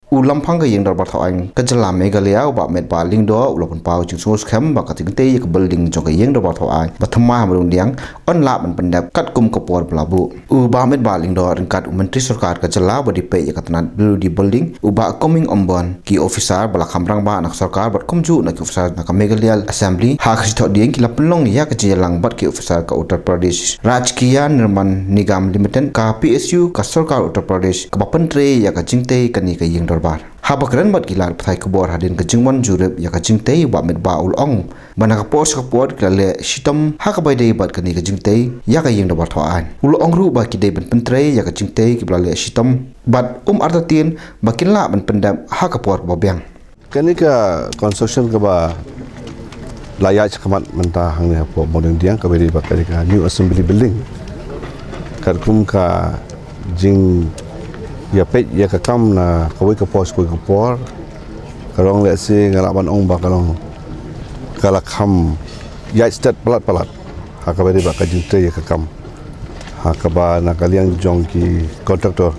ulam phang ga yeng dar ba thawang ka jala Meghalaya ba met ba ling do ulapun pau chung sos kham ba ka ting te ka building jong ka yeng dar ba thawang ba thama hamrung diang on la ban pandap kat kum ka por blabu u ba met ba ling do rin kat menteri sarkar ka jala ba di pe ya katnan di building u ba coming ombon ki officer bala khamrang ba nak sarkar bat kumju na ki officer na ka Meghalaya assembly ha khri tho dieng ki lapnong ya ka jelang bat ki officer ka Uttar Pradesh Rajkiya Nirman Nigam Limited ka PSU ka sarkar Uttar Pradesh ka bapantre ya ka jingte ka ni ka yeng darbar habakran bat gilar phai kabor hadin ka jingwan jurep ya ka jingte ba met ba ulong bana ka pos ka pod ka le shitam ha ka bai dei bat ka ni ka jingte ya ka yeng darbar thawaan ulong ru ba ki dei ban pantre ya ka jingte ki bla le shitam bat artatin ba kinla ban pendam ha ka por ba beng kani ka construction ka ba layak kamat mentah hang ne po modern diang ka beri ba ka new assembly building karkum ka jing ya pet ya ka kam na kawai ka pos ko ka por karong le se ngalaban ong ba kalong kala kham ya stat palat ha ka beri ba ka jing te ya ka kam ha ka ba na kaliang jong ki kontraktor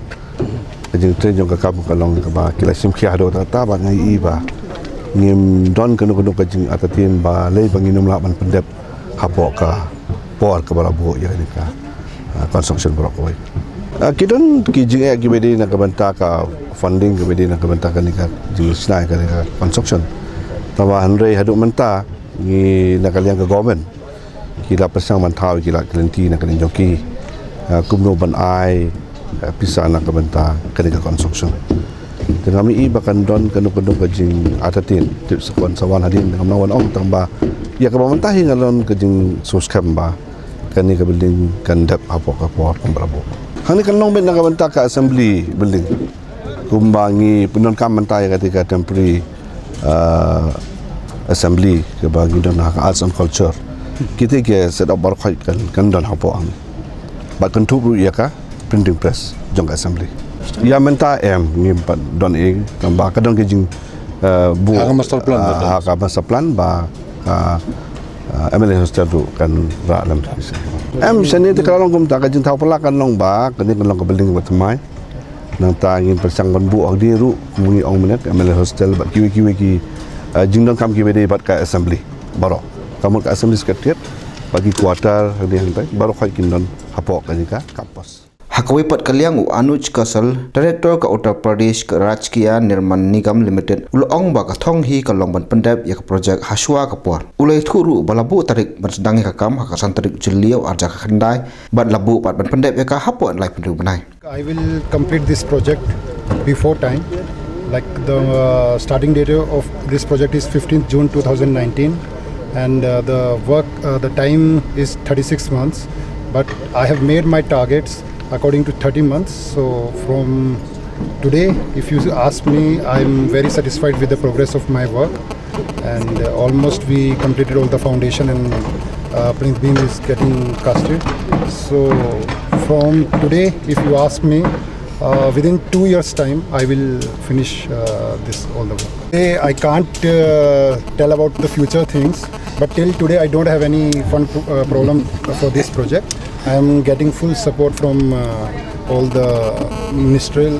ka jing te jong ka kam kalong ka ba kila sim khia do ta ba ngai i ba ngim don kanu ka jing atatin ba le banginum la ban pendep hapo ka por ka bala bo ya ni ka construction bro ko kidon ki jing ek gibedi na ka banta ka funding gibedi na ka banta ka ni ka jing snai ka construction tawa hanre hadu menta ni na kalian ka government kila pasang mantau kila kelenti na kalin joki kumno ban ai pisa na ka banta ka ni ka construction dengan kami bahkan don kanu kajing atatin tip sekwan sawan hadin dengan nawan ong tamba ya ka bamantahi ngalon kajing soskam ba kani ka building kan dap apa ka por pembrabo hani kan long ben na ka banta ka assembly building kumbangi punon kam mantai ketika temporary assembly ke bagi don hak arts and culture kita ke set up bar khai kan don hapo ang ba kan tu ya ka printing press jong assembly ya menta ngimpan don ing tambah kadang kejing bu master plan master plan ba MLA hostel tu kan ra lam seni te kalau kum ta kajing tau pala kan long ba kan long ka building ba tmai nang ta ngin persang ban bu di ru mungi ong menet MLA hostel ba kiwi ki jingdong kam ki bede bat ka assembly baro kamu ka assembly sekretariat bagi quarter di hantai baro khai kin don hapok kan ka kampus Hakawai pat kaliang Anuj Kasal, Director ka Uttar Pradesh ka Rajkiya Nirman Nigam Limited, ulong ba ka thong hi ka long ban pandap ya ka project haswa ka por. Ulai thuru balabu tarik ban sedang ka kam ka san tarik jeliau arja ka khandai, ban labu pat ban pandap ya ka hapo lai pendu banai. I will complete this project before time. Like the starting date of this project is 15th June 2019 and the time is 36 months, but I have made my targets according to 30 months. So from today, if you ask me, I'm very satisfied with the progress of my work, and almost we completed all the foundation and plinth beam is getting casted. So from today, if you ask me, within 2 years time I will finish this all the work. I can't tell about the future things, but till today I don't have any fund problem for this project. I am getting full support from all the ministerial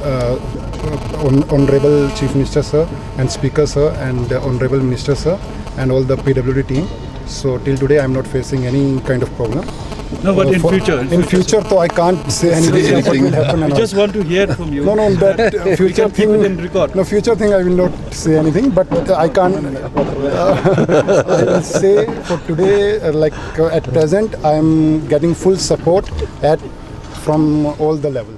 honorable chief minister sir and speaker sir and honorable minister sir and all the PWD team. So till today I am not facing any kind of problem. No, but in future, though I can't say anything. What will happen? I just want to hear from you. No, that future thing. Keep it in record. No, future thing I will not say anything. But I can't. I will say for today, at present, I am getting full support from all the level.